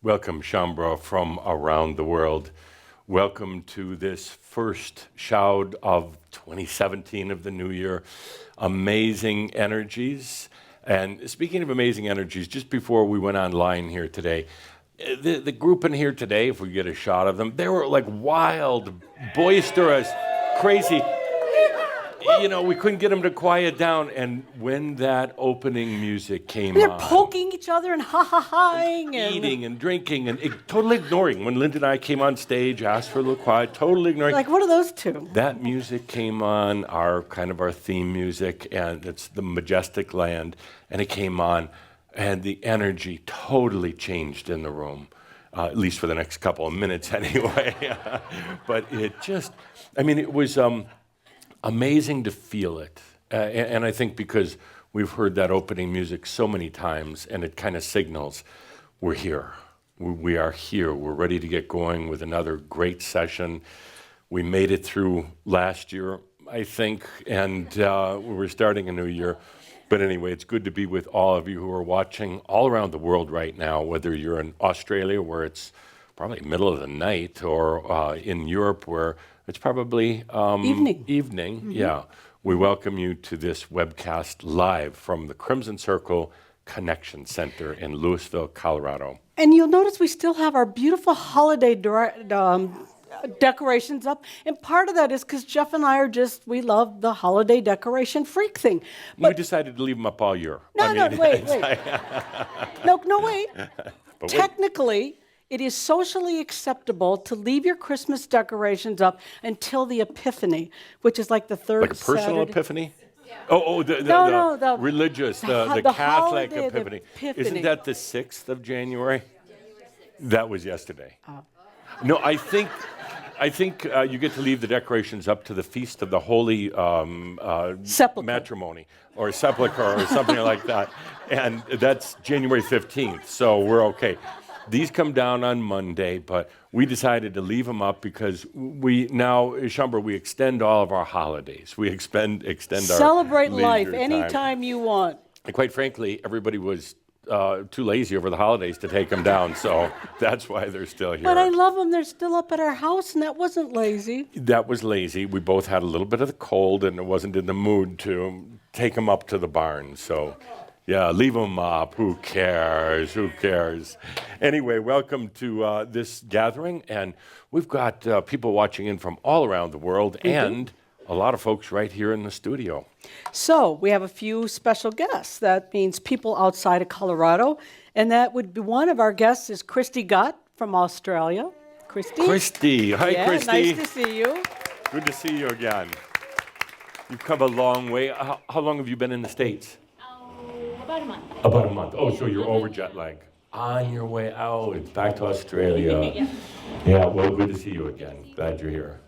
Welcome, Shaumbra, from around the world. Welcome to this first shout of 2017 of the new year. Amazing energies. And speaking of amazing energies, just before we went online here today, the group in here today, if we get a shot of them, they were like wild, boisterous, crazy. You know, we couldn't get them to quiet down. And when that opening music came They're on, poking each other and ha-ha-haing. eating and drinking and totally ignoring. When Linda and I came on stage, asked for a little quiet, totally ignoring. Like, what are those two? That music came on, our theme music, and it's the Majestic Land, and it came on, and the energy totally changed in the room, at least for the next couple of minutes anyway. But it just, it was amazing to feel it. And I think because we've heard that opening music so many times, and it kind of signals we're here. We are here. We're ready to get going with another great session. We made it through last year, I think, and we're starting a new year. But anyway, it's good to be with all of you who are watching all around the world right now, whether you're in Australia, where it's probably middle of the night, or in Europe, where it's probably Evening. Mm-hmm. Yeah. We welcome you to this webcast live from the Crimson Circle Connection Center in Louisville, Colorado. And you'll notice we still have our beautiful holiday decorations up. And part of that is because Jeff and I we love the holiday decoration freak thing. But we decided to leave them up all year. Wait. No, wait. But Technically, it is socially acceptable to leave your Christmas decorations up until the Epiphany, which is like the third like a personal Saturday. epiphany? No, The religious, the Catholic holiday, the Epiphany. Epiphany. Isn't that the 6th of January? That was yesterday. No, I think you get to leave the decorations up to the Feast of the Holy Sepulchre. Matrimony or Sepulchre or something like that. And that's January 15th, so we're okay. These come down on Monday, but we decided to leave them up because Shaumbra, we extend all of our holidays. We extend our Celebrate life leisure time. anytime you want. And quite frankly, everybody was too lazy over the holidays to take them down, so that's why they're still here. But I love them. They're still up at our house, and that wasn't lazy. That was lazy. We both had a little bit of the cold, and it wasn't in the mood to take them up to the barn, so... Yeah, leave them up. Who cares? Anyway, welcome to this gathering. And we've got people watching in from all around the world and a lot of folks right here in the studio. So we have a few special guests. That means people outside of Colorado. And that would be one of our guests is Christy Gott from Australia. Christy. Hi, yeah, Christy. Nice to see you. Good to see you again. You've come a long way. How long have you been in the States? About a month. Oh, so you're over jet lag. On your way out, back to Australia. Yeah, well, good to see you again. Glad you're here.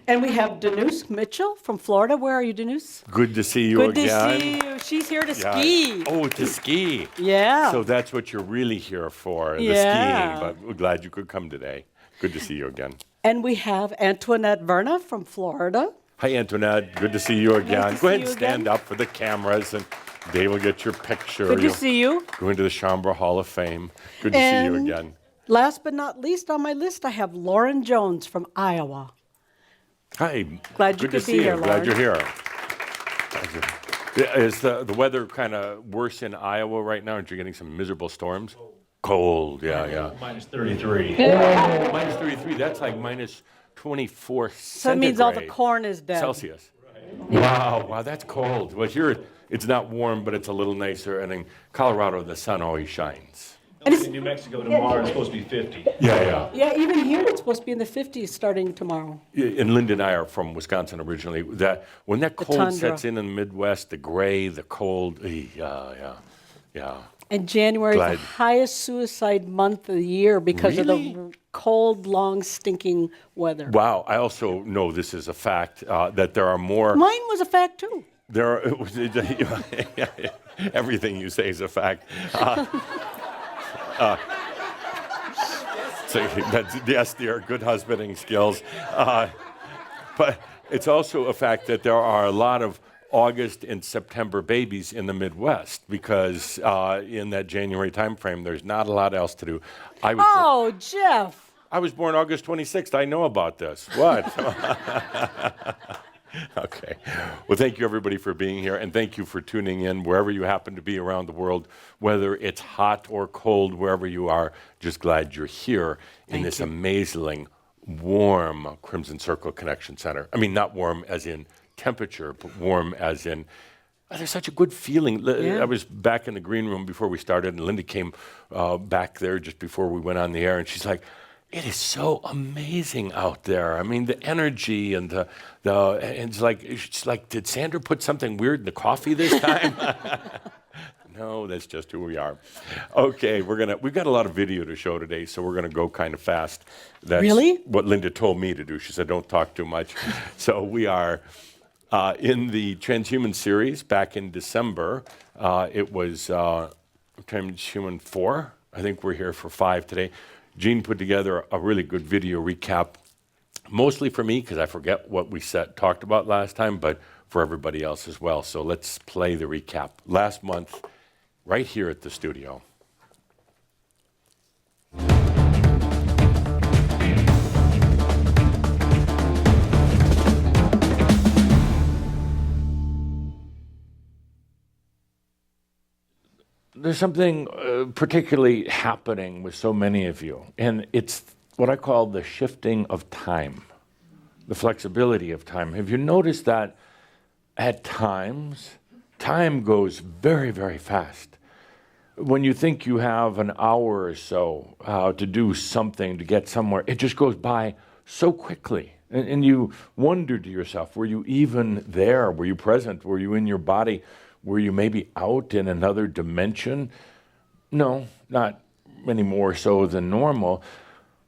And we have Denise Mitchell from Florida. Where are you, Denise? Good to see you Good again. to see you. She's here to Yeah. ski. Oh, to ski. Yeah. So that's what you're really here for, the Yeah. skiing. But we're glad you could come today. Good to see you again. And we have Antoinette Verna from Florida. Hi, Antoinette. Good to see you again. to Go ahead see and you stand again. up for the cameras, and Dave will get your picture. Good to see you. Go into the Shaumbra Hall of Fame. Good to see you And again. last but not least on my list, I have Lauren Jones from Iowa. Hi. Glad you Good to could be see here, you. Glad Lauren. you're here. Is the weather kind of worse in Iowa right now? Aren't you getting some miserable storms? Cold, yeah. Minus 33. Oh, minus 33, that's like minus 24 So it means all the centigrade corn is dead. Celsius. Wow, that's cold. Well, here it's not warm, but it's a little nicer. And in Colorado, the sun always shines. In New Mexico tomorrow it's supposed to be 50. Yeah. Yeah, even here it's supposed to be in the 50s starting tomorrow. And Linda and I are from Wisconsin originally. That when that cold tundra. sets in the Midwest, the gray, the cold, yeah. And January is Glad. the highest suicide month of the year because of Really? the cold, long, stinking weather. Wow. I also know this is a fact that there are more. Mine was a fact too. There are, everything you say is a fact. So yes, they are good husbanding skills. But it's also a fact that there are a lot of August and September babies in the Midwest because in that January time frame, there's not a lot else to do. Oh, Jeff. I was born August 26th. I know about this. What? Okay. Well, thank you, everybody, for being here, and thank you for tuning in wherever you happen to be around the world, whether it's hot or cold, wherever you are. Just glad you're here in this amazing, warm Crimson Circle Connection Center. I mean, not warm as in temperature, but warm as in there's such a good feeling. Yeah. I was back in the green room before we started, and Linda came back there just before we went on the air, and she's like, it is so amazing out there. I mean, the energy and and it's like, did Sandra put something weird in the coffee this time? No, that's just who we are. Okay, we've got a lot of video to show today, so we're gonna go kind of fast. That's Really? what Linda told me to do. She said, don't talk too much. So we are in the Transhuman series back in December. It was Transhuman 4. I think we're here for 5 today. Gene put together a really good video recap, mostly for me because I forget what we talked about last time, but for everybody else as well. So let's play the recap. Last month, right here at the studio. There's something particularly happening with so many of you, and it's what I call the shifting of time, the flexibility of time. Have you noticed that at times, time goes very, very fast? When you think you have an hour or so to do something, to get somewhere, it just goes by so quickly. And you wonder to yourself, were you even there? Were you present? Were you in your body? Were you maybe out in another dimension? No, not any more so than normal.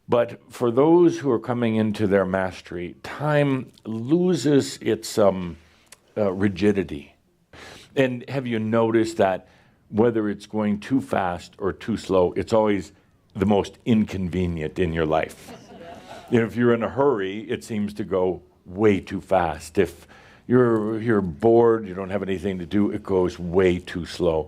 But for those who are coming into their mastery, time loses its rigidity. And have you noticed that whether it's going too fast or too slow, it's always the most inconvenient in your life? You know, if you're in a hurry, it seems to go way too fast. If you're bored, you don't have anything to do, it goes way too slow.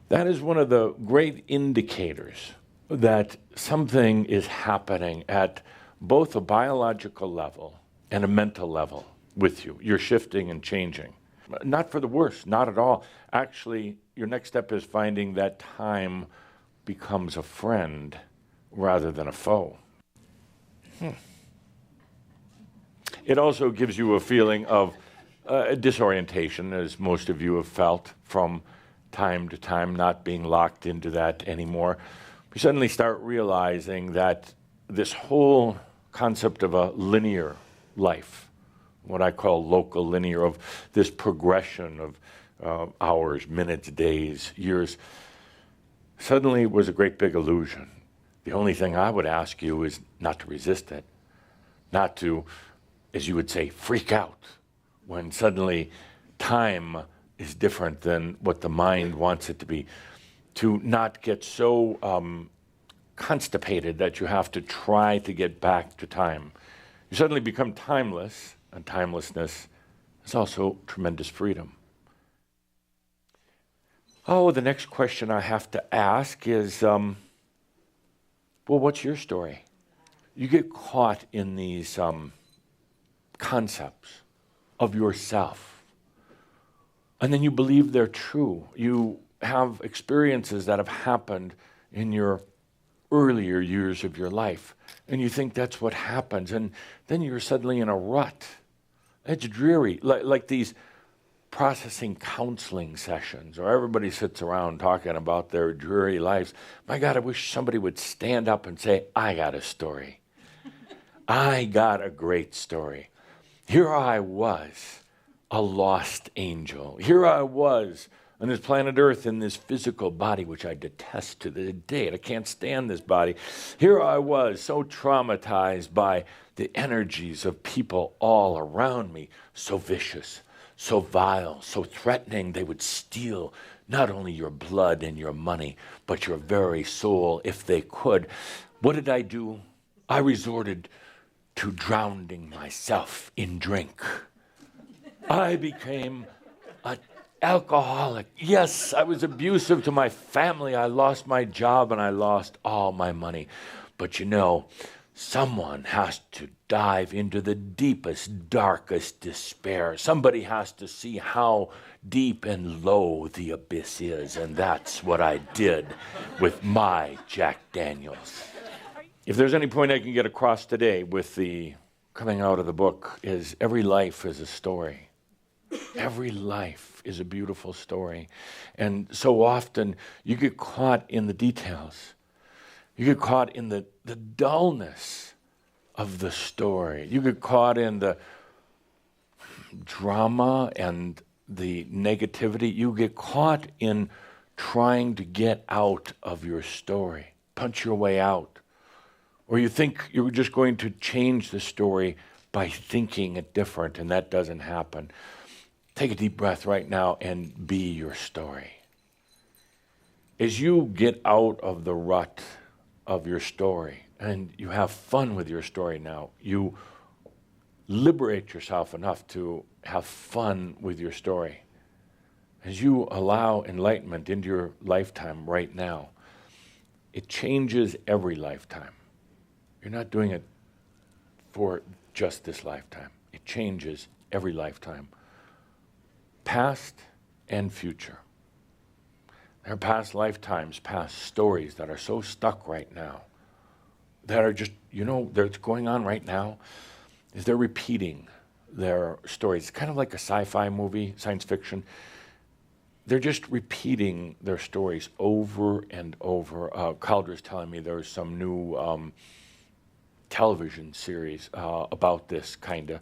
That is one of the great indicators that something is happening at both a biological level and a mental level with you. You're shifting and changing. Not for the worse, not at all. Actually, your next step is finding that time becomes a friend rather than a foe. It also gives you a feeling of disorientation, as most of you have felt from time to time, not being locked into that anymore. You suddenly start realizing that this whole concept of a linear life, what I call local linear, of this progression of hours, minutes, days, years, suddenly was a great big illusion. The only thing I would ask you is not to resist it, not to, as you would say, freak out when suddenly time is different than what the mind wants it to be, to not get so constipated that you have to try to get back to time. You suddenly become timeless, and timelessness is also tremendous freedom. Oh, the next question I have to ask is, well, what's your story? You get caught in these concepts of yourself, and then you believe they're true. You have experiences that have happened in your earlier years of your life, and you think that's what happens, and then you're suddenly in a rut. It's dreary, like these processing counseling sessions, or everybody sits around talking about their dreary lives. My God, I wish somebody would stand up and say, I got a story. I got a great story. Here I was, a lost angel. Here I was on this planet Earth in this physical body, which I detest to this day. I can't stand this body. Here I was, so traumatized by the energies of people all around me, so vicious, so vile, so threatening. They would steal not only your blood and your money, but your very soul if they could. What did I do? I resorted to drowning myself in drink. I became alcoholic. Yes, I was abusive to my family. I lost my job and I lost all my money. But you know, someone has to dive into the deepest, darkest despair. Somebody has to see how deep and low the abyss is. And that's what I did with my Jack Daniels. If there's any point I can get across today with the coming out of the book is every life is a story. Every life is a beautiful story. And so often you get caught in the details. You get caught in the dullness of the story. You get caught in the drama and the negativity. You get caught in trying to get out of your story, punch your way out. Or you think you're just going to change the story by thinking it different, and that doesn't happen. Take a deep breath right now and be your story. As you get out of the rut of your story and you have fun with your story now, you liberate yourself enough to have fun with your story. As you allow enlightenment into your lifetime right now, it changes every lifetime. You're not doing it for just this lifetime. It changes every lifetime, past and future. There are past lifetimes, past stories that are so stuck right now, that are just, that's going on right now, is they're repeating their stories. It's kind of like a sci-fi movie, science fiction. They're just repeating their stories over and over. Caldra's telling me there's some new television series about this kind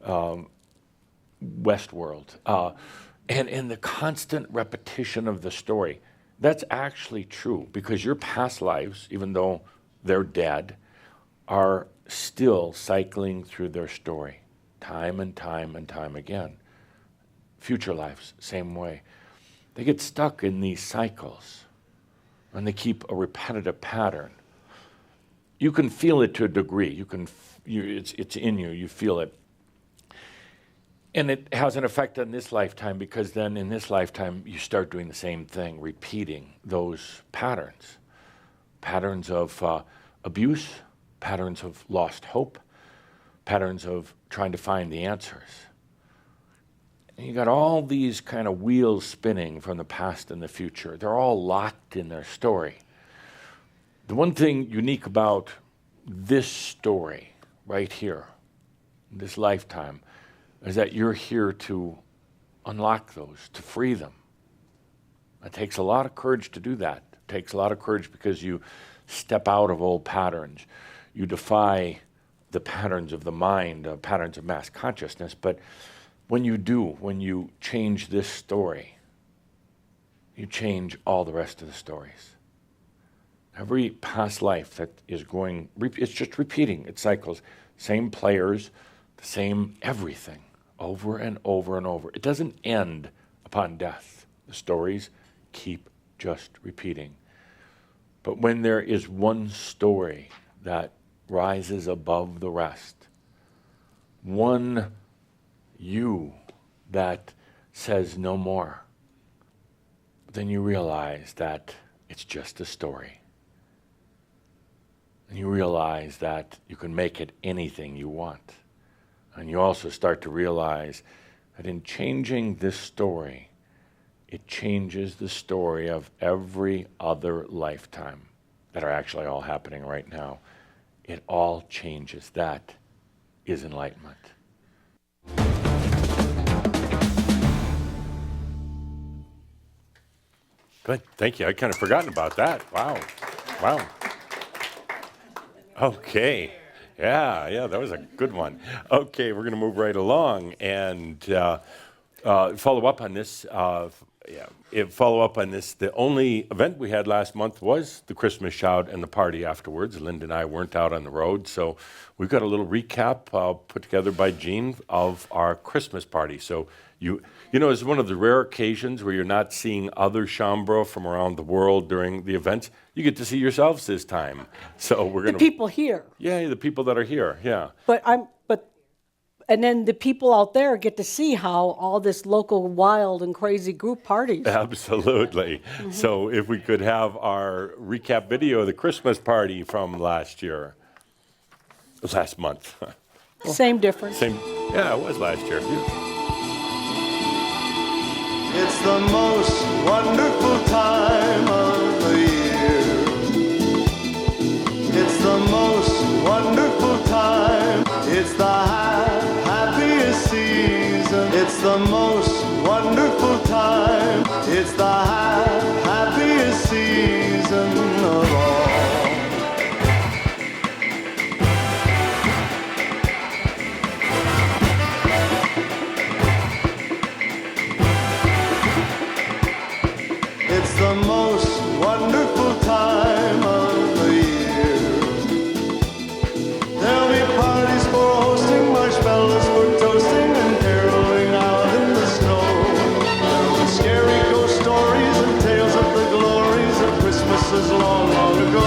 of Westworld. And in the constant repetition of the story, that's actually true because your past lives, even though they're dead, are still cycling through their story time and time and time again. Future lives, same way. They get stuck in these cycles and they keep a repetitive pattern. You can feel it to a degree. It's in you. You feel it. And it has an effect on this lifetime because then in this lifetime you start doing the same thing, repeating those patterns. Patterns of abuse, patterns of lost hope, patterns of trying to find the answers. And you got all these kind of wheels spinning from the past and the future. They're all locked in their story. The one thing unique about this story right here, this lifetime, is that you're here to unlock those, to free them. It takes a lot of courage to do that. It takes a lot of courage because you step out of old patterns. You defy the patterns of the mind, patterns of mass consciousness. But when you do, when you change this story, you change all the rest of the stories. Every past life that is going, it's just repeating, it cycles. Same players, the same everything, over and over and over. It doesn't end upon death. The stories keep just repeating. But when there is one story that rises above the rest, one you that says no more, then you realize that it's just a story. And you realize that you can make it anything you want. And you also start to realize that in changing this story, it changes the story of every other lifetime that are actually all happening right now. It all changes. That is enlightenment. Good. Thank you. I'd kind of forgotten about that. Wow. Okay. Yeah, that was a good one. Okay, we're going to move right along and follow up on this. Follow up on this. The only event we had last month was the Christmas shout and the party afterwards. Linda and I weren't out on the road, so we've got a little recap put together by Jean of our Christmas party. So it's one of the rare occasions where you're not seeing other Shaumbra from around the world during the events. You get to see yourselves this time. So we're going to... The people here. Yeah, the people that are here, yeah. But And then the people out there get to see how all this local wild and crazy group parties. Absolutely. So if we could have our recap video of the Christmas party from last month. Same difference. Yeah, it was last year. It's the most wonderful time of the year. It's the most wonderful time. It's the happiest season. It's the most wonderful time. It's the happiest season of all. It's the most wonderful time of the year. There'll be parties for hosting, marshmallows for toasting, and caroling out in the snow. There'll be scary ghost stories and tales of the glories of Christmases long, long ago.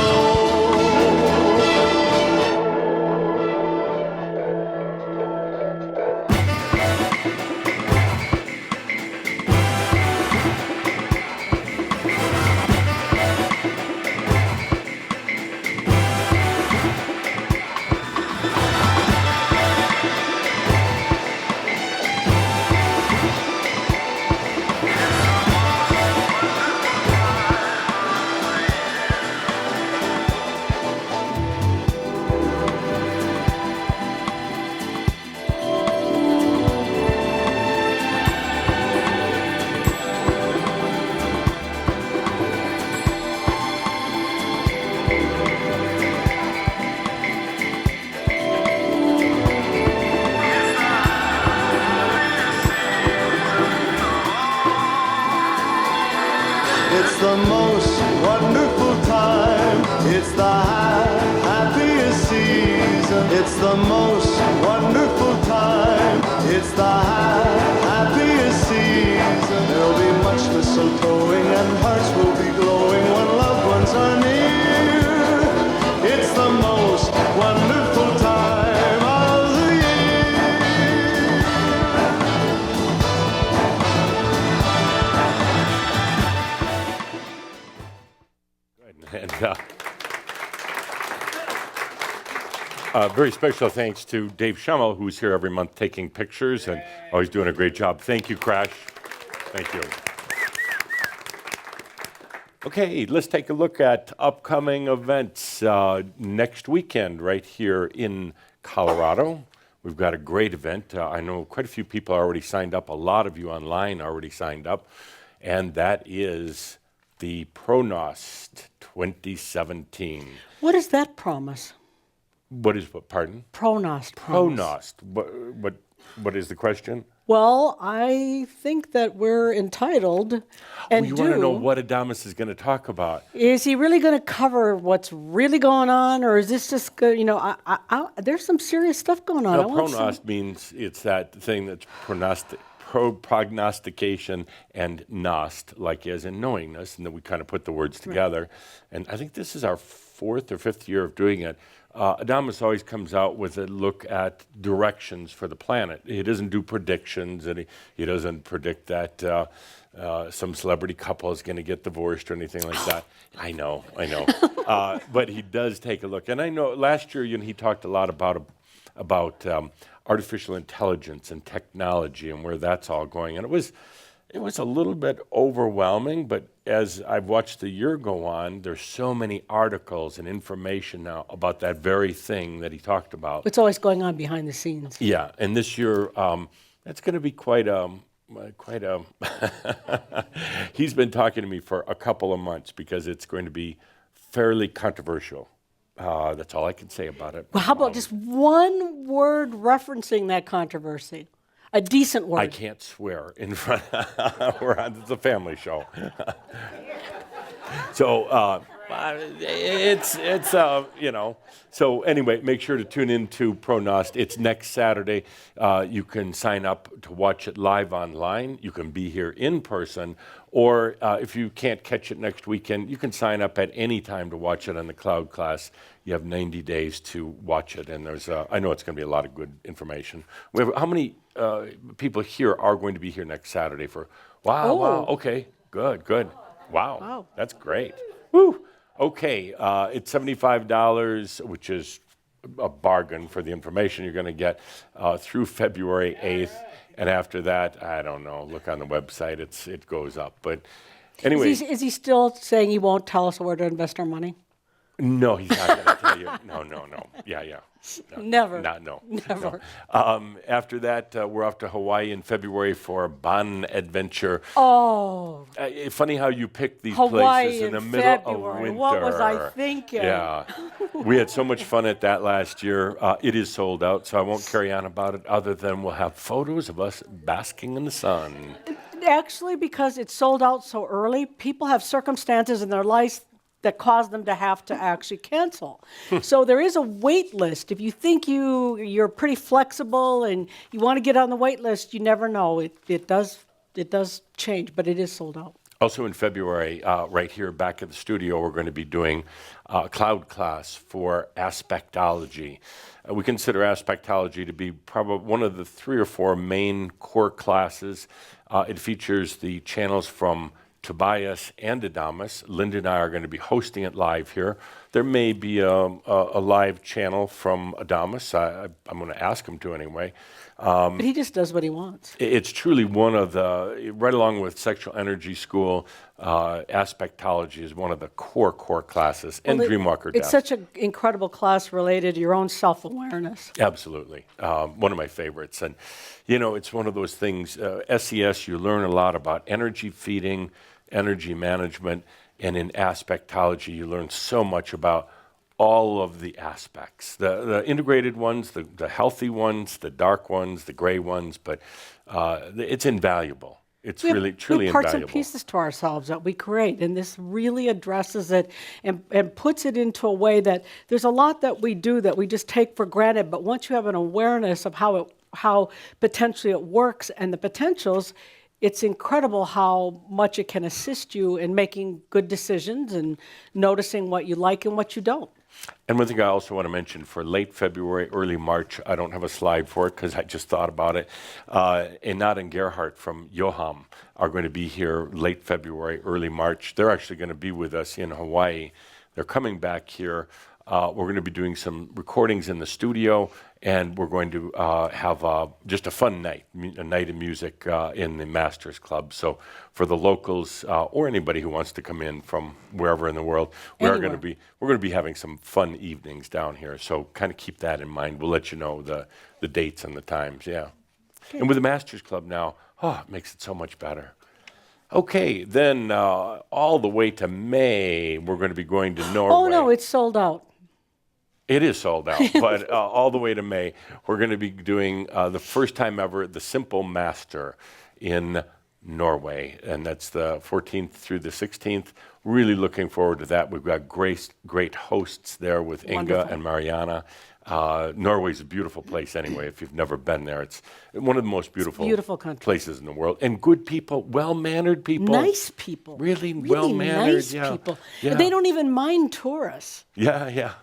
It's the most wonderful time. It's the happiest season. It's the most wonderful time. It's the happiest season. There'll be much mistletoeing and hearts will be glowing when loved ones are near. It's the most wonderful time of the year. And very special thanks to Dave Schummel, who's here every month taking pictures and always doing a great job. Thank you, Crash. Thank you. Okay, let's take a look at upcoming events next weekend right here in Colorado. We've got a great event. I know quite a few people are already signed up. A lot of you online already signed up. And that is the Pronost 2017. What does that promise? What is what? Pardon? Pronost. promise. Pronost. What is the question? Well, I think that we're entitled and You want to know what Adamus is going to talk about? Is he really going to cover what's really going on, or is this just good? You know, there's some serious stuff going on. No, pronost means it's that thing that's prognostication and nost, like as in knowingness, and then we kind of put the words together. Right. And I think this is our 4th or 5th year of doing it. Adamus always comes out with a look at directions for the planet. He doesn't do predictions, and he doesn't predict that some celebrity couple is going to get divorced or anything like that. I know. But he does take a look. And I know last year he talked a lot about artificial intelligence and technology and where that's all going. And it was a little bit overwhelming, but as I've watched the year go on, there's so many articles and information now about that very thing that he talked about. It's always going on behind the scenes. Yeah, and this year, that's going to be quite a he's been talking to me for a couple of months because it's going to be fairly controversial. That's all I can say about it. Well, how about just one word referencing that controversy? A decent word. I can't swear in front. It's a family show. So it's So anyway, make sure to tune into Pronost. It's next Saturday. You can sign up to watch it live online. You can be here in person, or if you can't catch it next weekend, you can sign up at any time to watch it on the cloud class. You have 90 days to watch it, and I know it's going to be a lot of good information. How many people here are going to be here next Saturday for? Wow, okay, good. Wow, that's great. Woo. Okay, it's $75, which is a bargain for the information you're going to get through February 8th. And after that, I don't know, look on the website, it goes up. But anyway. Is he still saying he won't tell us where to invest our money? No, he's not going to tell you. No. Yeah. No, Never. No. Never. No. After that, we're off to Hawaii in February for a Bon Adventure. Oh. Funny how you pick these Hawaii places in the in middle February. of winter. What was I thinking? Yeah. We had so much fun at that last year. It is sold out, so I won't carry on about it other than we'll have photos of us basking in the sun. Actually, because it's sold out so early, people have circumstances in their lives that cause them to have to actually cancel. So there is a wait list. If you think you're pretty flexible and you want to get on the wait list, you never know. It does change, but it is sold out. Also in February, right here back at the studio, we're going to be doing a cloud class for aspectology. We consider aspectology to be probably one of the 3 or 4 main core classes. It features the channels from Tobias and Adamus. Linda and I are going to be hosting it live here. There may be a live channel from Adamus. I'm going to ask him to anyway. But he just does what he wants. It's truly one of the, right along with Sexual Energy School, aspectology is one of the core classes, and Dreamwalker It's Death. such an incredible class related to your own self-awareness. Absolutely. One of my favorites. And, it's one of those things, SES, you learn a lot about energy feeding, energy management, and in aspectology, you learn so much about all of the aspects, the integrated ones, the healthy ones, the dark ones, the gray ones, but it's invaluable. It's really, truly we have parts invaluable. and pieces to ourselves that we create, and this really addresses it and puts it into a way that there's a lot that we do that we just take for granted, but once you have an awareness of how potentially it works and the potentials, it's incredible how much it can assist you in making good decisions and noticing what you like and what you don't. And one thing I also want to mention for late February, early March, I don't have a slide for it because I just thought about it. Enad and Gerhardt from Yoham are going to be here late February, early March. They're actually going to be with us in Hawaii. They're coming back here. We're going to be doing some recordings in the studio, and we're going to have just a fun night, a night of music in the Masters Club. So for the locals or anybody who wants to come in from wherever in the world, we're going to be having some fun evenings down here. So kind of keep that in mind. We'll let you know the dates and the times. Yeah, okay. And with the Masters Club now, it makes it so much better. Okay, then all the way to May, we're going to be going to Norway. Oh no, it's sold out. It is sold out, but all the way to May, we're going to be doing the first time ever the Simple Master in Norway, and that's the 14th through the 16th. Really looking forward to that. We've got great hosts there with Inga and Mariana. Norway's a beautiful place anyway. If you've never been there, it's one of the most beautiful country. places in the world. And good people, well-mannered people. Nice people. Really well-mannered. Nice yeah. people. Yeah. They don't even mind tourists. Yeah.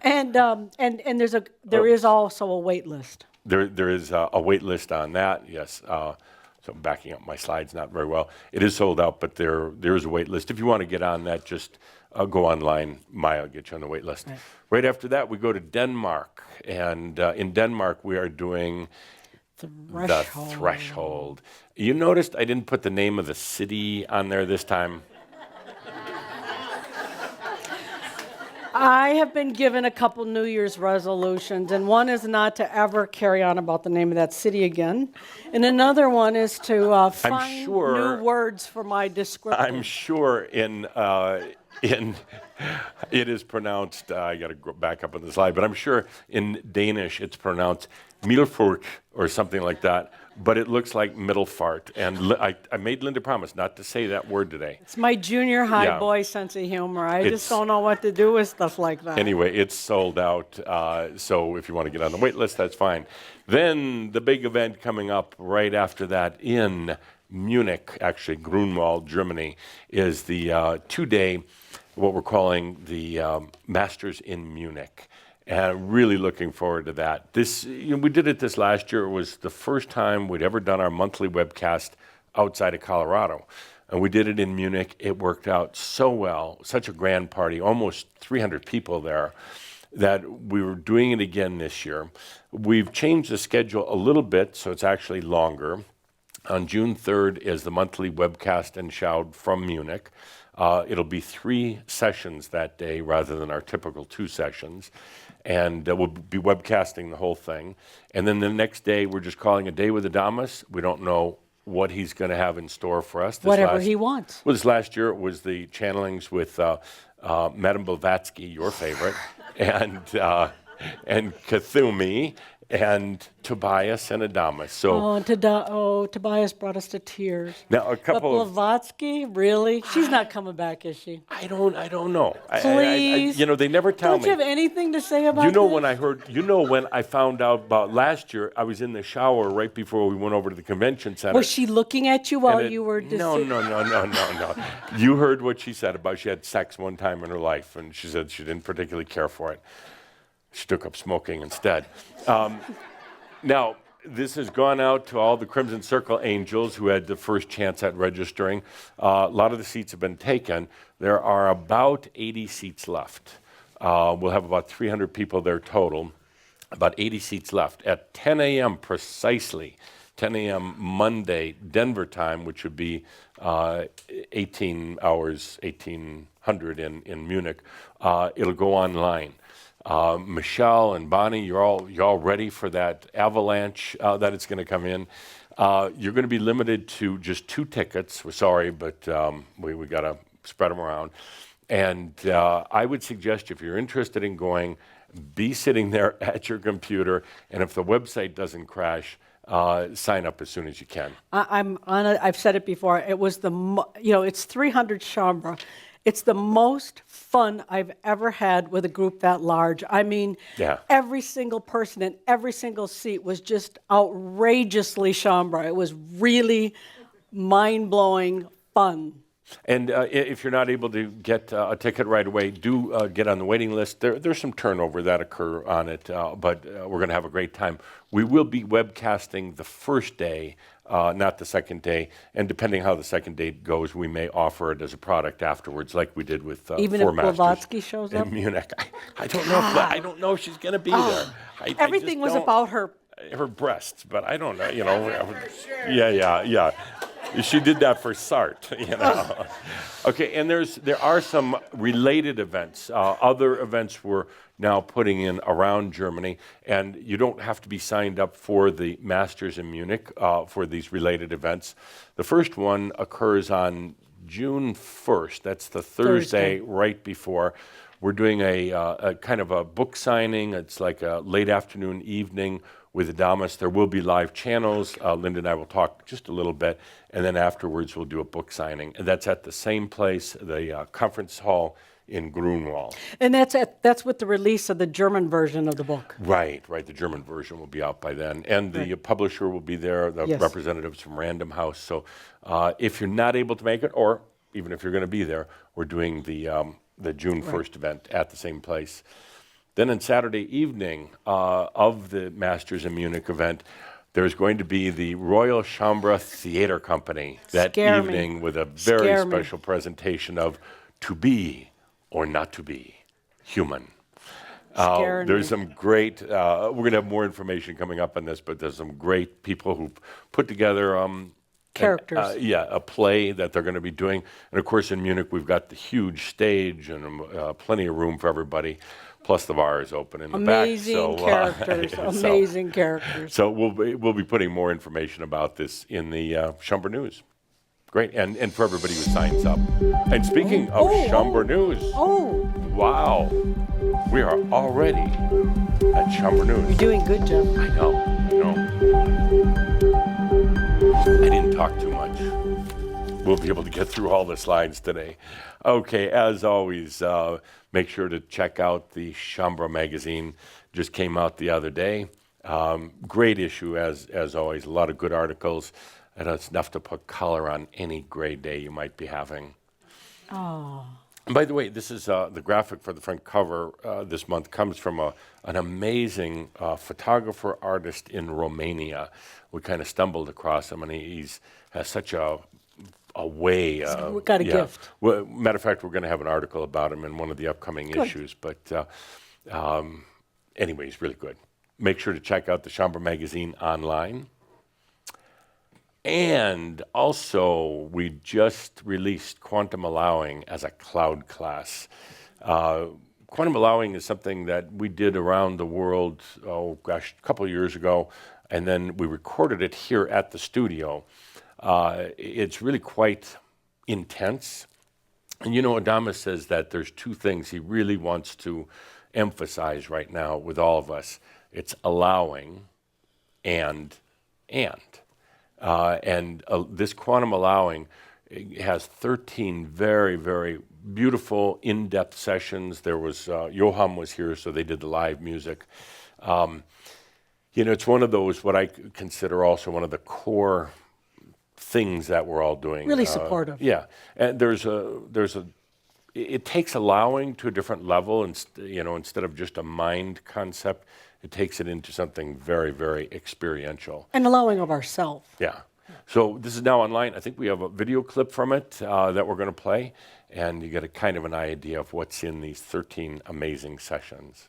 And there is also a wait list. There is a wait list on that, yes. So backing up my slides not very well. It is sold out, but there is a wait list. If you want to get on that, just go online. Maya will get you on the wait list. Right after that, we go to Denmark. And in Denmark, we are doing the Threshold. You noticed I didn't put the name of the city on there this time? I have been given a couple New Year's resolutions, and one is not to ever carry on about the name of that city again, and another one is to find new words for my description. I'm sure in it is pronounced, I got to go back up on the slide, but I'm sure in Danish it's pronounced Milfort or something like that, but it looks like middle fart. And I made Linda promise not to say that word today. It's my junior high boy sense of humor. I just don't know what to do with stuff like that. Anyway, it's sold out, so if you want to get on the wait list, that's fine. Then the big event coming up right after that in Munich, actually Grunwald, Germany, is the 2-day what we're calling the Masters in Munich. And really looking forward to that. We did it this last year. It was the first time we'd ever done our monthly webcast outside of Colorado. And we did it in Munich. It worked out so well, such a grand party, almost 300 people there, that we were doing it again this year. We've changed the schedule a little bit, so it's actually longer. On June 3rd is the monthly webcast and shout from Munich. It'll be 3 sessions that day rather than our typical 2 sessions. And we'll be webcasting the whole thing. And then the next day, we're just calling a day with Adamus. We don't know what he's going to have in store for us. Whatever he wants. Well, this last year it was the channelings with Madame Blavatsky, your favorite, and Kathumi, and Tobias and Adamus. So Tobias brought us to tears. now a But couple of Blavatsky, really? She's not coming back, is she? I don't know. Please. They never tell Don't me. you have anything to say about when I found out about last year, I was in the shower right before we went over to the convention center. Was she looking at you while And you were No. You heard what she said about she had sex one time in her life, and she said she didn't particularly care for it. She took up smoking instead. Now, this has gone out to all the Crimson Circle Angels who had the first chance at registering. A lot of the seats have been taken. There are about 80 seats left. We'll have about 300 people there total, about 80 seats left. At 10 a.m. precisely, 10 a.m. Monday, Denver time, which would be 18 hours, 1800 in Munich, it'll go online. Michelle and Bonnie, you're all ready for that avalanche that it's going to come in. You're going to be limited to just 2 tickets. We're sorry, but we got to spread them around. And I would suggest if you're interested in going, be sitting there at your computer, and if the website doesn't crash, sign up as soon as you can. I've said it before. It was it's 300 Shaumbra. It's the most fun I've ever had with a group that large. I mean, every single person in every single seat was just outrageously Shaumbra. It was really mind-blowing fun. And if you're not able to get a ticket right away, do get on the waiting list. There's some turnover that occur on it, but we're going to have a great time. We will be webcasting the first day, not the second day. And depending how the second day goes, we may offer it as a product afterwards, like we did with Even Four if Masters Blavatsky shows up? in Munich. I don't know. I don't know if she's going to be there. Everything was about her breasts, but I don't know. Yeah. She did that for Sartre, Okay, and there are some related events. Other events we're now putting in around Germany, and you don't have to be signed up for the Masters in Munich for these related events. The first one occurs on June 1st. That's the Thursday right before. We're doing a kind of a book signing. It's like a late afternoon, evening with Adamus. There will be live channels. Linda and I will talk just a little bit, and then afterwards we'll do a book signing. And that's at the same place, the conference hall in Grunwald. And that's with the release of the German version of the book. Right. The German version will be out by then. And the publisher will be there, the representatives from Random House. So if you're not able to make it, or even if you're going to be there, we're doing the June 1st event at the same place. Then on Saturday evening of the Masters in Munich event, there's going to be the Royal Shaumbra Theater Company that evening with a very special presentation of To Be or Not to Be Human. There's some great, we're going to have more information coming up on this, but there's some great people who put together characters. A play that they're going to be doing. And of course, in Munich, we've got the huge stage and plenty of room for everybody. Plus, the bar is open in the back. Amazing characters. So we'll be putting more information about this in the Shaumbra News. Great, and for everybody who signs up. And speaking of Shaumbra News, wow, we are already at Shaumbra News. You're doing good, Jeff. I know. I didn't talk too much. We'll be able to get through all the slides today. Okay, as always, make sure to check out the Shaumbra magazine. Just came out the other day. Great issue, as always. A lot of good articles. And it's enough to put color on any gray day you might be having. Oh. And by the way, this is the graphic for the front cover this month comes from an amazing photographer artist in Romania. We kind of stumbled across him, and he's has such a way. We got a gift. Well, matter of fact, we're going to have an article about him in one of the upcoming issues. But anyway, he's really good. Make sure to check out the Shaumbra magazine online. And also, we just released Quantum Allowing as a cloud class. Quantum Allowing is something that we did around the world, a couple of years ago, and then we recorded it here at the studio. It's really quite intense. And Adamus says that there's two things he really wants to emphasize right now with all of us. It's allowing and. This Quantum Allowing has 13 very, very beautiful, in-depth sessions. There was, Johan was here, so they did the live music. It's one of those, what I consider also one of the core things that we're all doing. Really supportive. Yeah, and it takes allowing to a different level, and instead of just a mind concept, it takes it into something very, very experiential. And allowing of ourselves. Yeah. So this is now online. I think we have a video clip from it that we're going to play, and you get a kind of an idea of what's in these 13 amazing sessions.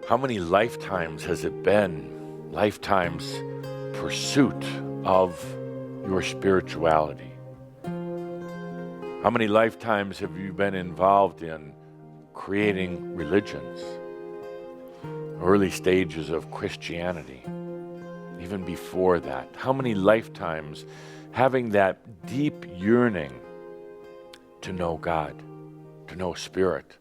How many lifetimes has it been? Lifetimes pursuit of your spirituality. How many lifetimes have you been involved in creating religions? Early stages of Christianity, even before that. How many lifetimes having that deep yearning to know God, to know Spirit,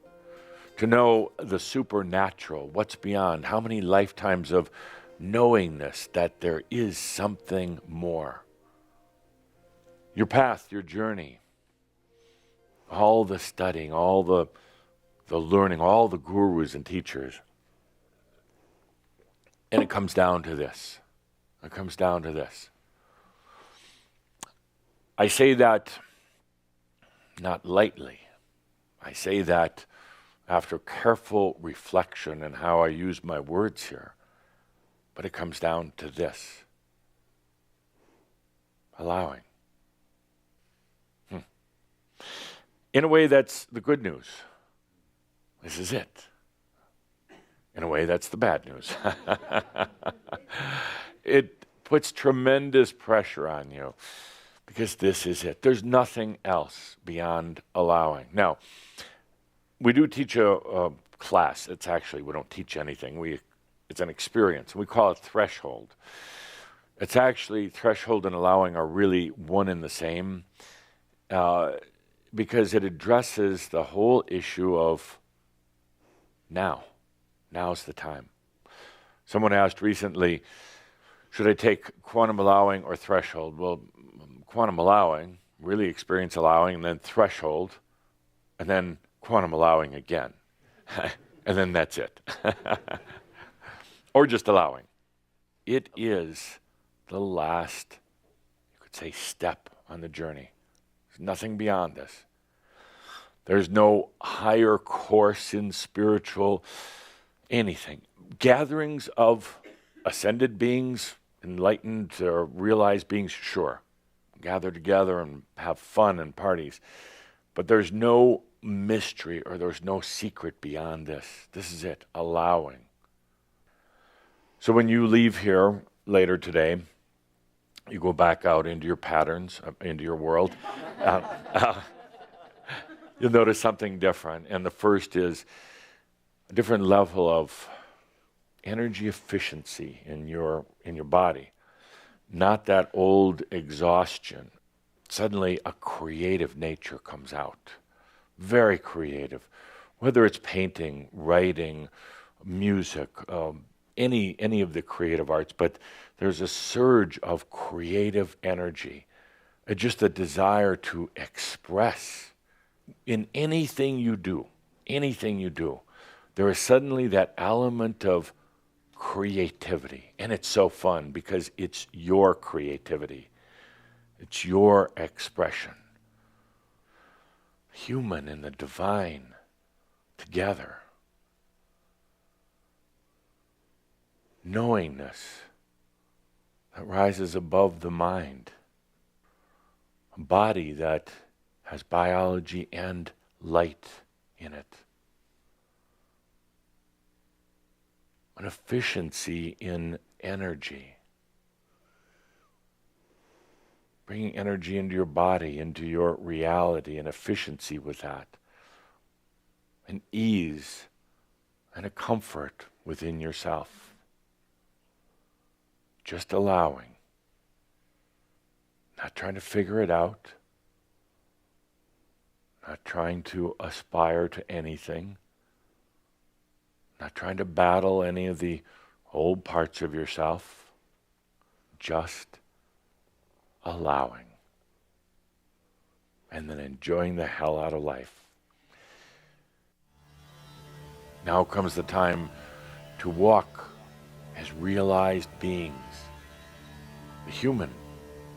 to know the supernatural, what's beyond? How many lifetimes of knowingness that there is something more? Your path, your journey, all the studying, all the learning, all the gurus and teachers. And it comes down to this. It comes down to this. I say that not lightly. I say that after careful reflection in how I use my words here. But it comes down to this. Allowing. In a way, that's the good news. This is it. In a way, that's the bad news. It puts tremendous pressure on you because this is it. There's nothing else beyond allowing. Now, we do teach a class. It's actually, we don't teach anything. It's an experience. We call it threshold. It's actually, threshold and allowing are really one and the same because it addresses the whole issue of now. Now's the time. Someone asked recently, should I take quantum allowing or threshold? Well, quantum allowing, really experience allowing, and then threshold, and then quantum allowing again. And then that's it. Or just allowing. It is the last, you could say, step on the journey. There's nothing beyond this. There's no higher course in spiritual anything. Gatherings of ascended beings, enlightened or realized beings, sure. Gather together and have fun and parties. But there's no mystery or there's no secret beyond this. This is it, allowing. So when you leave here later today, you go back out into your patterns, into your world, you'll notice something different. And the first is a different level of energy efficiency in your body. Not that old exhaustion. Suddenly a creative nature comes out. Very creative. Whether it's painting, writing, music, any of the creative arts, but there's a surge of creative energy. Just a desire to express in anything you do, there is suddenly that element of creativity. And it's so fun because it's your creativity. It's your expression. Human and the divine together. Knowingness that rises above the mind. A body that has biology and light in it. An efficiency in energy. Bringing energy into your body, into your reality, and efficiency with that. An ease and a comfort within yourself. Just allowing. Not trying to figure it out. Not trying to aspire to anything. Not trying to battle any of the old parts of yourself. Just allowing. And then enjoying the hell out of life. Now comes the time to walk as realized beings. The human,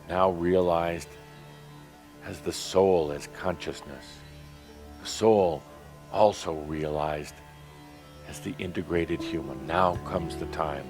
now realized as the soul, as consciousness. The soul also realized as the integrated human. Now comes the time.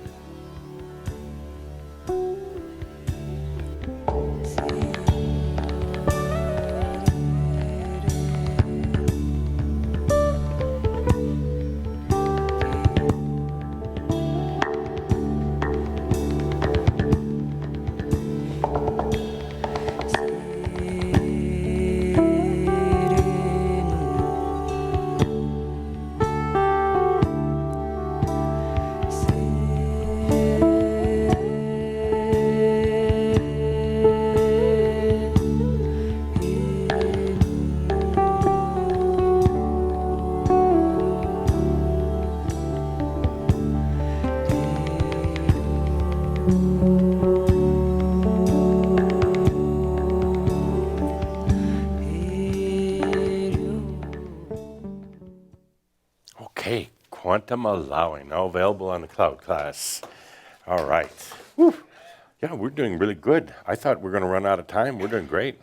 Okay, quantum allowing, now available on the cloud class. All right. Whew. Yeah, we're doing really good. I thought we were going to run out of time. We're doing great.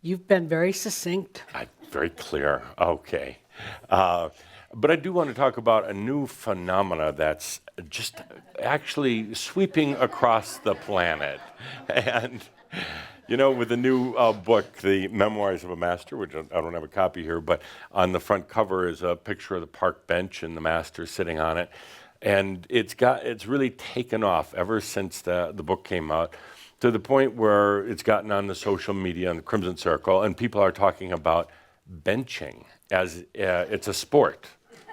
You've been very succinct. Very clear. Okay. But I do want to talk about a new phenomena that's just actually sweeping across the planet. And, you know, with the new book, The Memoirs of a Master, which I don't have a copy here, but on the front cover is a picture of the park bench and the master sitting on it. And it's really taken off ever since the book came out, to the point where it's gotten on the social media, on the Crimson Circle, and people are talking about benching as it's a sport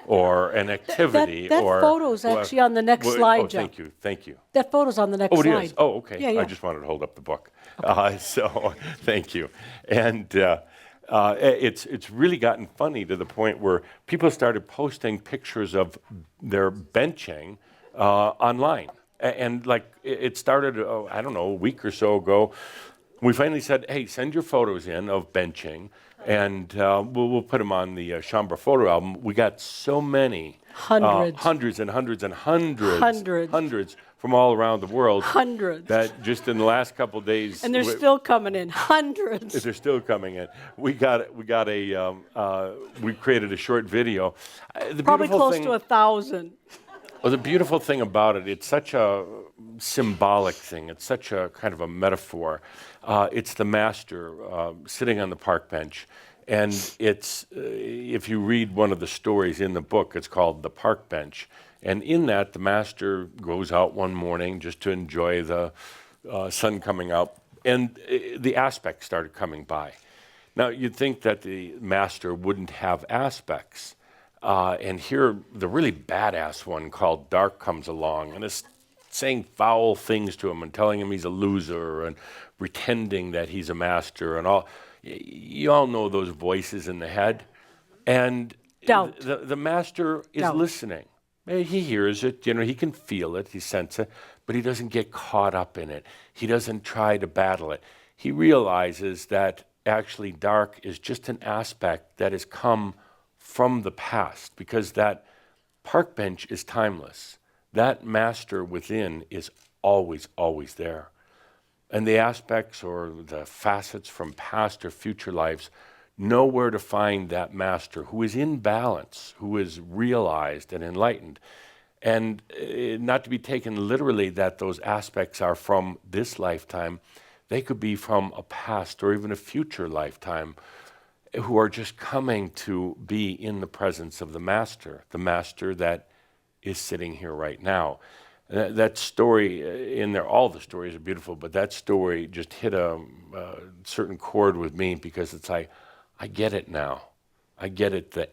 or an activity. That photo's actually on the next slide, Oh, Joe. thank you. That photo's on the next slide. Oh, it is? Oh, okay. Yeah, yeah. I just wanted to hold up the book. Okay. So, thank you. And it's really gotten funny to the point where people started posting pictures of their benching online. And like it started, I don't know, a week or so ago. We finally said, hey, send your photos in of benching, and we'll put them on the Shaumbra photo album. We got so many. Hundreds. Hundreds and hundreds and hundreds. Hundreds. Hundreds from all around the world. Hundreds. That just in the last couple of days. And they're still coming in, hundreds. They're still coming in. We created a short video. The Probably beautiful close thing, to 1,000. Well, the beautiful thing about it, it's such a symbolic thing. It's such a kind of a metaphor. It's the master sitting on the park bench. And it's, if you read one of the stories in the book, it's called The Park Bench. And in that, the master goes out one morning just to enjoy the sun coming out. And the aspects started coming by. Now, you'd think that the master wouldn't have aspects. And here, the really badass one called Dark comes along and is saying foul things to him and telling him he's a loser and pretending that he's a master and all. You all know those voices in the head. And Doubt. The master is Doubt. listening. He hears it, he can feel it, he senses it, but he doesn't get caught up in it. He doesn't try to battle it. He realizes that actually dark is just an aspect that has come from the past, because that park bench is timeless. That master within is always, always there. And the aspects or the facets from past or future lives know where to find that master who is in balance, who is realized and enlightened. And not to be taken literally that those aspects are from this lifetime, they could be from a past or even a future lifetime, who are just coming to be in the presence of the master that is sitting here right now. That story in there, all the stories are beautiful, but that story just hit a certain chord with me, because it's like, I get it now. I get it, the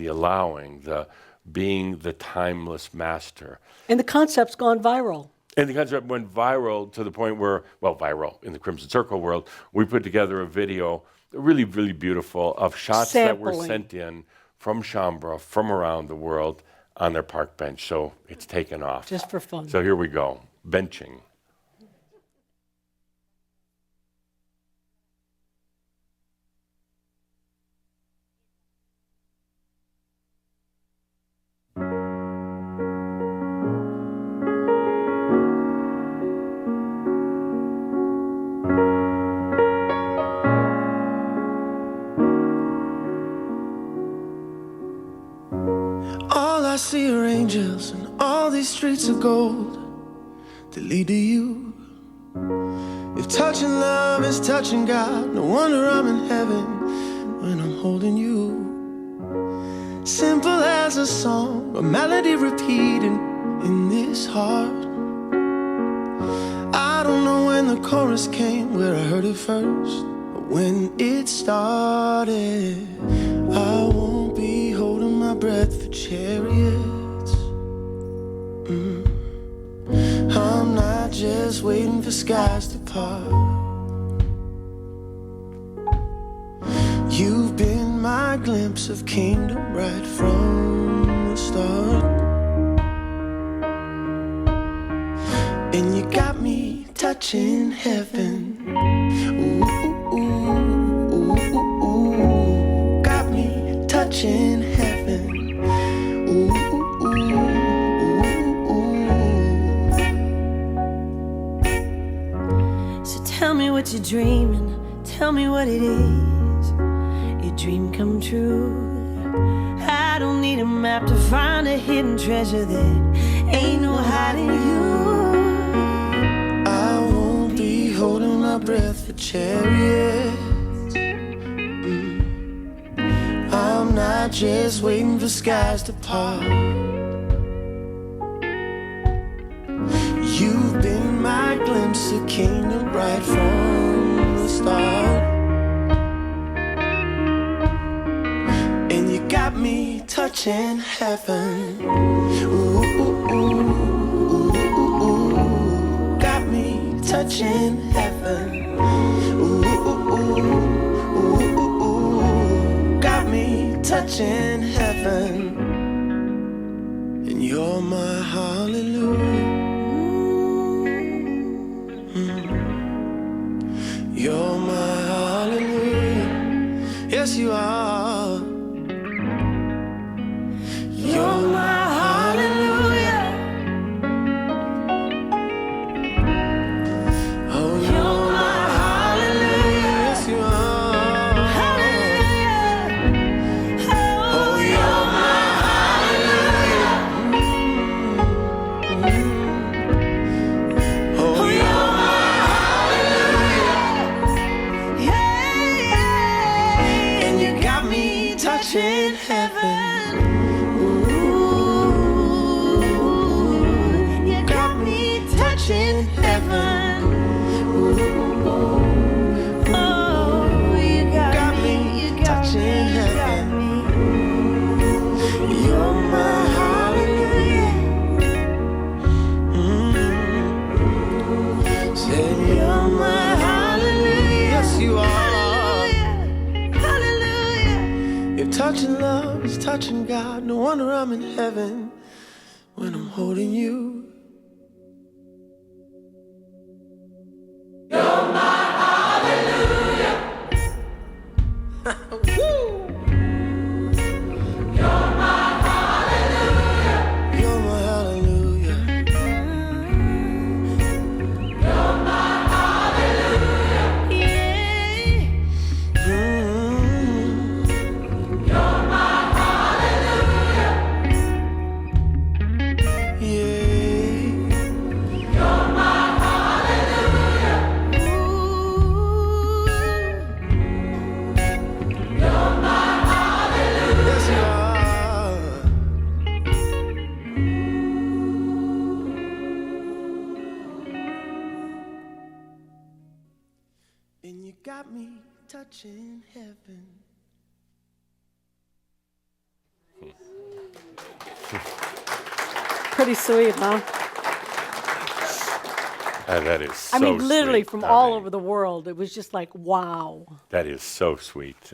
allowing, the being the timeless master. And the concept's gone viral. And the concept went viral to the point where, well, viral in the Crimson Circle world, we put together a video, really, really beautiful, of shots that were sent in from Shaumbra, from around the world, on their park bench. So it's taken off. Just for fun. So here we go, benching. All I see are angels and all these streets of gold that lead to you. If touching love is touching God, no wonder I'm in heaven when I'm holding you. Simple as a song, a melody repeating in this heart. I don't know when the chorus came, where I heard it first, but when it started, I won't be holding my breath for chariots. I'm not just waiting for skies to part. You've been my glimpse of kingdom right from the start. And you got me touching heaven. Ooh, ooh, ooh, ooh, ooh. Got me touching heaven. Ooh, ooh, ooh, ooh. So tell me what you're dreaming, tell me what it is, your dream come true. I don't need a map to find a hidden treasure that ain't no hiding you. I won't be holding my breath for chariots. I'm not just waiting for skies to part. You've been my glimpse of kingdom right from the start. And you got me touching heaven. Ooh, ooh, ooh, ooh, ooh. Got me touching heaven. Ooh, ooh, ooh, ooh, ooh. Got me touching heaven. And you're my hallelujah. You're my hallelujah. Yes, you are. You're my hallelujah. Oh, you're my hallelujah. Yes, you are. Hallelujah. Oh, you're my hallelujah. Oh, you're my Yeah, yeah. and you got me touching heaven. You got me touching heaven. Oh, you got me, you got touching me, you got heaven. me. You're my hallelujah. Say you're my hallelujah. Yes, you are. Hallelujah. If touching love is touching God, no wonder I'm in heaven when I'm holding you. got me touching heaven. Pretty sweet, huh? That is so I mean, literally sweet. from I all mean, over the world. It was just like, wow. That is so sweet.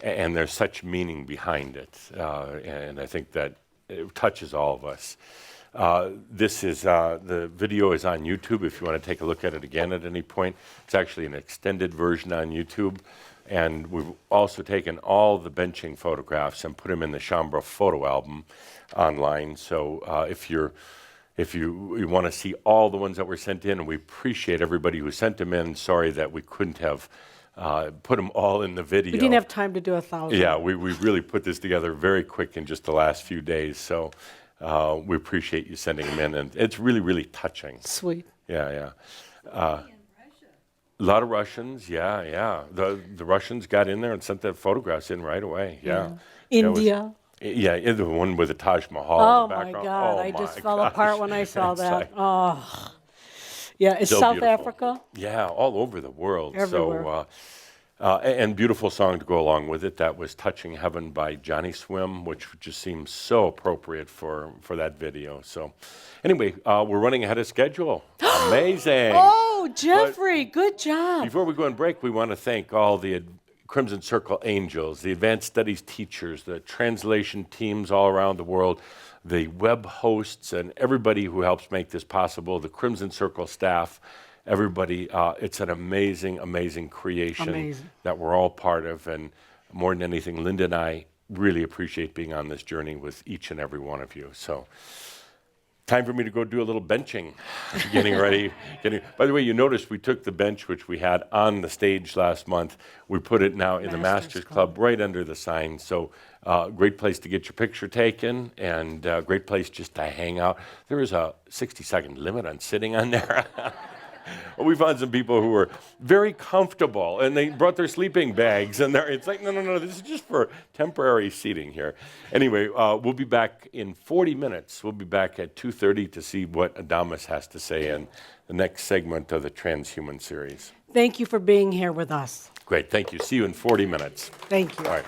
And there's such meaning behind it. And I think that it touches all of us. This is, the video is on YouTube if you want to take a look at it again at any point. It's actually an extended version on YouTube. And we've also taken all the benching photographs and put them in the Shaumbra photo album online. So if you want to see all the ones that were sent in, and we appreciate everybody who sent them in. Sorry that we couldn't have put them all in the video. We didn't have time to do 1,000. Yeah, we really put this together very quick in just the last few days. So we appreciate you sending them in, and it's really, really touching. Sweet. Yeah. A lot of Russians, yeah. The Russians got in there and sent their photographs in right away. Yeah. India. Yeah, the one with the Taj Mahal Oh in the my background. God, I just fell apart when I saw It's that. like- Oh. Yeah, it's So South beautiful. Africa. Yeah, all over the world. Everywhere. So, and beautiful song to go along with it. That was "Touching Heaven" by Johnny Swim, which just seems so appropriate for that video. So, anyway, we're running ahead of schedule. Amazing. Oh, Jeffrey, good job. Before we go on break, we want to thank all the Crimson Circle Angels, the advanced studies teachers, the translation teams all around the world, the web hosts, and everybody who helps make this possible, the Crimson Circle staff, everybody. It's an amazing, amazing creation Amazing. that we're all part of. And more than anything, Linda and I really appreciate being on this journey with each and every one of you. So, time for me to go do a little benching, getting ready. By the way, you noticed we took the bench which we had on the stage last month. We put it now in the Masters Club right under the sign. So great place to get your picture taken, and great place just to hang out. There is a 60-second limit on sitting on there. We found some people who were very comfortable, and they brought their sleeping bags, and it's like, no, this is just for temporary seating here. Anyway, we'll be back in 40 minutes. We'll be back at 2:30 to see what Adamus has to say in the next segment of the Transhuman series. Thank you for being here with us. Great, thank you. See you in 40 minutes. Thank you. All right.